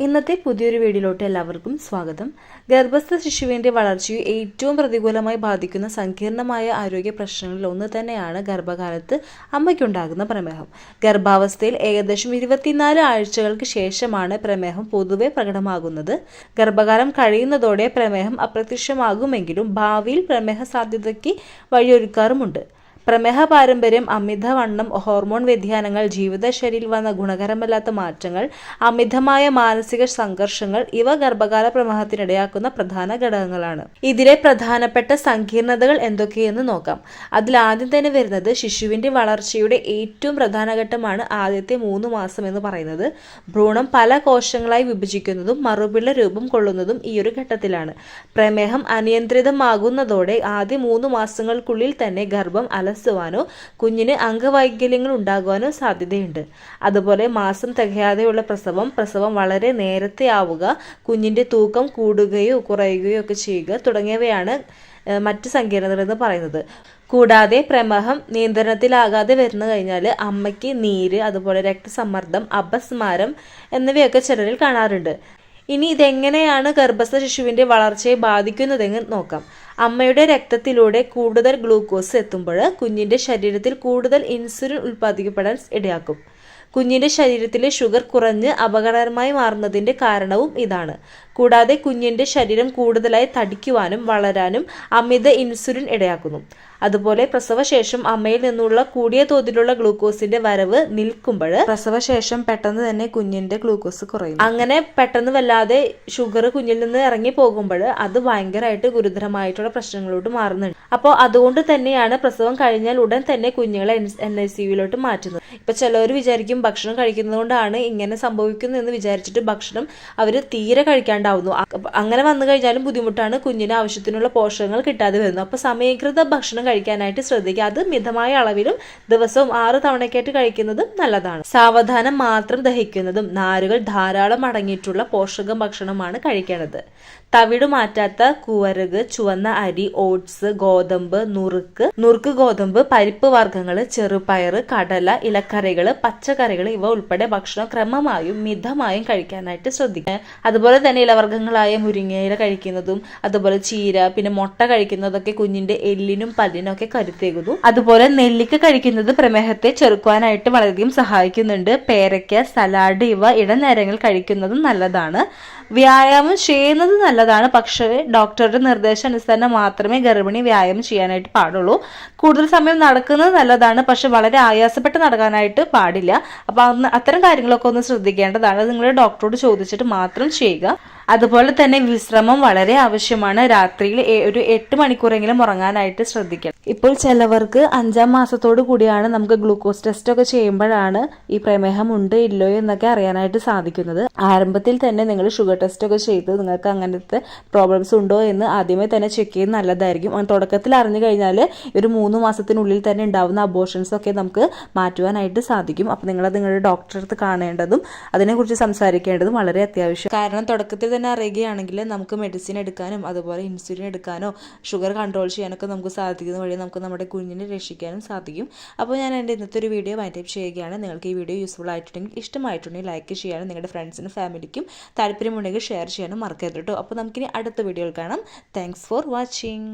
ഇന്നത്തെ പുതിയൊരു വീഡിയോയിലോട്ട് എല്ലാവർക്കും സ്വാഗതം. ഗർഭസ്ഥ ശിശുവിൻ്റെ വളർച്ചയെ ഏറ്റവും പ്രതികൂലമായി ബാധിക്കുന്ന സങ്കീർണമായ ആരോഗ്യ പ്രശ്നങ്ങളിൽ ഒന്ന് തന്നെയാണ് ഗർഭകാലത്ത് അമ്മയ്ക്കുണ്ടാകുന്ന പ്രമേഹം. ഗർഭാവസ്ഥയിൽ ഏകദേശം 24 ആഴ്ചകൾക്ക് ശേഷമാണ് പ്രമേഹം പൊതുവെ പ്രകടമാകുന്നത്. ഗർഭകാലം കഴിയുന്നതോടെ പ്രമേഹം അപ്രത്യക്ഷമാകുമെങ്കിലും ഭാവിയിൽ പ്രമേഹ സാധ്യതയ്ക്ക് വഴിയൊരുക്കാറുമുണ്ട്. പ്രമേഹ പാരമ്പര്യം, അമിതവണ്ണം, ഹോർമോൺ വ്യതിയാനങ്ങൾ, ജീവിതശൈലിയിൽ വന്ന ഗുണകരമല്ലാത്ത മാറ്റങ്ങൾ, അമിതമായ മാനസിക സംഘർഷങ്ങൾ ഇവ ഗർഭകാല പ്രമേഹത്തിനിടയാക്കുന്ന പ്രധാന ഘടകങ്ങളാണ്. ഇതിലെ പ്രധാനപ്പെട്ട സങ്കീർണതകൾ എന്തൊക്കെയെന്ന് നോക്കാം. അതിൽ ആദ്യം തന്നെ വരുന്നത് ശിശുവിൻ്റെ വളർച്ചയുടെ ഏറ്റവും പ്രധാന ഘട്ടമാണ് ആദ്യത്തെ 3 മാസം എന്ന് പറയുന്നത്. ഭ്രൂണം പല കോശങ്ങളായി വിഭജിക്കുന്നതും മറുപിള്ള രൂപം കൊള്ളുന്നതും ഈ ഒരു ഘട്ടത്തിലാണ്. പ്രമേഹം അനിയന്ത്രിതമാകുന്നതോടെ ആദ്യ 3 മാസങ്ങൾക്കുള്ളിൽ തന്നെ ഗർഭം അലസുവാനോ കുഞ്ഞിന് അംഗവൈകല്യങ്ങൾ ഉണ്ടാകുവാനോ സാധ്യതയുണ്ട്. അതുപോലെ മാസം തികയാതെയുള്ള പ്രസവം വളരെ നേരത്തെ ആവുക, കുഞ്ഞിൻ്റെ തൂക്കം കൂടുകയോ കുറയുകയോ ഒക്കെ ചെയ്യുക തുടങ്ങിയവയാണ് മറ്റ് സങ്കീർണതകൾ എന്ന് പറയുന്നത്. കൂടാതെ പ്രമേഹം നിയന്ത്രണത്തിലാകാതെ വരുന്നു കഴിഞ്ഞാൽ അമ്മയ്ക്ക് നീര്, അതുപോലെ രക്തസമ്മർദ്ദം, അപസ്മാരം എന്നിവയൊക്കെ ചിലരിൽ കാണാറുണ്ട്. ഇനി ഇതെങ്ങനെയാണ് ഗർഭസ്ഥ ശിശുവിൻ്റെ വളർച്ചയെ ബാധിക്കുന്നതെന്ന് നോക്കാം. അമ്മയുടെ രക്തത്തിലൂടെ കൂടുതൽ ഗ്ലൂക്കോസ് എത്തുമ്പോൾ കുഞ്ഞിൻ്റെ ശരീരത്തിൽ കൂടുതൽ ഇൻസുലിൻ ഉൽപ്പാദിക്കപ്പെടാൻ ഇടയാക്കും. കുഞ്ഞിൻ്റെ ശരീരത്തിലെ ഷുഗർ കുറഞ്ഞ് അപകടകരമായി മാറുന്നതിൻ്റെ കാരണവും ഇതാണ്. കൂടാതെ കുഞ്ഞിൻ്റെ ശരീരം കൂടുതലായി തടിക്കുവാനും വളരാനും അമിത ഇൻസുലിൻ ഇടയാക്കുന്നു. അതുപോലെ പ്രസവശേഷം അമ്മയിൽ നിന്നുള്ള കൂടിയ തോതിലുള്ള ഗ്ലൂക്കോസിന്റെ വരവ് നിൽക്കുമ്പോൾ പ്രസവശേഷം പെട്ടെന്ന് തന്നെ കുഞ്ഞിന്റെ ഗ്ലൂക്കോസ് കുറയും. അങ്ങനെ പെട്ടെന്ന് വല്ലാതെ ഷുഗർ കുഞ്ഞിൽ നിന്ന് ഇറങ്ങി പോകുമ്പോൾ അത് ഭയങ്കരമായിട്ട് ഗുരുതരമായിട്ടുള്ള പ്രശ്നങ്ങളോട്ട് മാറുന്നുണ്ട്. അപ്പോൾ അതുകൊണ്ട് തന്നെയാണ് പ്രസവം കഴിഞ്ഞാൽ ഉടൻ തന്നെ കുഞ്ഞുങ്ങളെ NICUവിലോട്ട് മാറ്റുന്നത്. ഇപ്പൊ ചിലവർ വിചാരിക്കും ഭക്ഷണം കഴിക്കുന്നത് കൊണ്ടാണ് ഇങ്ങനെ സംഭവിക്കുന്നത് എന്ന് വിചാരിച്ചിട്ട് ഭക്ഷണം അവർ തീരെ കഴിക്കാണ്ടാവുന്നു. അങ്ങനെ വന്നു കഴിഞ്ഞാലും ബുദ്ധിമുട്ടാണ്, കുഞ്ഞിന് ആവശ്യത്തിനുള്ള പോഷകങ്ങൾ കിട്ടാതെ വരുന്നു. അപ്പൊ സമീകൃത ഭക്ഷണം കഴിക്കാനായിട്ട് ശ്രദ്ധിക്കുക. അത് മിതമായ അളവിലും ദിവസവും 6 തവണയ്ക്കായിട്ട് കഴിക്കുന്നതും നല്ലതാണ്. സാവധാനം മാത്രം ദഹിക്കുന്നതും നാരുകൾ ധാരാളം അടങ്ങിയിട്ടുള്ള പോഷക ഭക്ഷണമാണ് കഴിക്കേണ്ടത്. തവിട് മാറ്റാത്ത കുവരക്, ചുവന്ന അരി, ഓട്സ്, ഗോതമ്പ്, നുറുക്ക് ഗോതമ്പ്, പരിപ്പ് വർഗ്ഗങ്ങൾ, ചെറുപയർ, കടല, ഇലക്കറികൾ, പച്ചക്കറികൾ ഇവ ഉൾപ്പെടെ ഭക്ഷണം ക്രമമായും മിതമായും കഴിക്കാനായിട്ട് ശ്രദ്ധിക്കുക. അതുപോലെ തന്നെ ഇലവർഗ്ഗങ്ങളായ മുരിങ്ങയില കഴിക്കുന്നതും അതുപോലെ ചീര, പിന്നെ മുട്ട കഴിക്കുന്നതൊക്കെ കുഞ്ഞിന്റെ എല്ലിനും പല്ലിനും ഒക്കെ കരുത്തേകുന്നു. അതുപോലെ നെല്ലിക്ക കഴിക്കുന്നത് പ്രമേഹത്തെ ചെറുക്കുവാനായിട്ട് വളരെയധികം സഹായിക്കുന്നുണ്ട്. പേരയ്ക്ക, സലാഡ് ഇവ ഇടനേരങ്ങൾ കഴിക്കുന്നതും നല്ലതാണ്. വ്യായാമം ചെയ്യുന്നത് നല്ലതാണ്, പക്ഷേ ഡോക്ടറുടെ നിർദ്ദേശാനുസരണം മാത്രമേ ഗർഭിണി വ്യായാമം ചെയ്യാനായിട്ട് പാടുള്ളൂ. കൂടുതൽ സമയം നടക്കുന്നത് നല്ലതാണ്, പക്ഷെ വളരെ ആയാസപ്പെട്ട് നടക്കാനായിട്ട് പാടില്ല. അപ്പൊ അത്തരം കാര്യങ്ങളൊക്കെ ഒന്ന് ശ്രദ്ധിക്കേണ്ടതാണ്. നിങ്ങളുടെ ഡോക്ടറോട് ചോദിച്ചിട്ട് മാത്രം ചെയ്യുക. അതുപോലെ തന്നെ വിശ്രമം വളരെ ആവശ്യമാണ്. രാത്രിയിൽ ഒരു 8 മണിക്കൂറെങ്കിലും ഉറങ്ങാനായിട്ട് ശ്രദ്ധിക്കണം. ഇപ്പോൾ ചിലവർക്ക് 5-ാം മാസത്തോടു കൂടിയാണ് നമുക്ക് ഗ്ലൂക്കോസ് ടെസ്റ്റ് ഒക്കെ ചെയ്യുമ്പോഴാണ് ഈ പ്രമേഹം ഉണ്ട് ഇല്ലയോ എന്നൊക്കെ അറിയാനായിട്ട് സാധിക്കുന്നത്. ആരംഭത്തിൽ തന്നെ നിങ്ങൾ ഷുഗർ ടെസ്റ്റ് ഒക്കെ ചെയ്ത് നിങ്ങൾക്ക് അങ്ങനത്തെ പ്രോബ്ലംസ് ഉണ്ടോ എന്ന് ആദ്യമേ തന്നെ ചെക്ക് ചെയ്യുന്നത് നല്ലതായിരിക്കും. തുടക്കത്തിൽ അറിഞ്ഞു കഴിഞ്ഞാൽ ഒരു 3 മാസത്തിനുള്ളിൽ തന്നെ ഉണ്ടാവുന്ന അബോർഷൻസ് ഒക്കെ നമുക്ക് മാറ്റുവാനായിട്ട് സാധിക്കും. അപ്പോൾ നിങ്ങളുടെ ഡോക്ടറെ അടുത്ത് കാണേണ്ടതും അതിനെക്കുറിച്ച് സംസാരിക്കേണ്ടതും വളരെ അത്യാവശ്യം. കാരണം തുടക്കത്തിൽ തന്നെ അറിയുകയാണെങ്കിൽ നമുക്ക് മെഡിസിൻ എടുക്കാനും അതുപോലെ ഇൻസുലിൻ എടുക്കാനോ ഷുഗർ കൺട്രോൾ ചെയ്യാനൊക്കെ നമുക്ക് സാധിക്കുന്ന വഴി നമുക്ക് നമ്മുടെ കുഞ്ഞിനെ രക്ഷിക്കാനും സാധിക്കും. അപ്പോൾ ഞാൻ എൻ്റെ ഇന്നത്തെ ഒരു വീഡിയോ വൈൻഡപ്പ് ചെയ്യുകയാണ്. നിങ്ങൾക്ക് ഈ വീഡിയോ യൂസ്ഫുൾ ആയിട്ടുണ്ടെങ്കിൽ ഇഷ്ടമായിട്ടുണ്ടെങ്കിൽ ലൈക്ക് ചെയ്യാനും നിങ്ങളുടെ ഫ്രണ്ട്സിനും ഫാമിലിക്കും താല്പര്യമുണ്ടെങ്കിൽ ഷെയർ ചെയ്യാനും മറക്കരുത് കേട്ടോ. അപ്പോൾ നമുക്കിനി അടുത്ത വീഡിയോയിൽ കാണാം. Thanks for watching.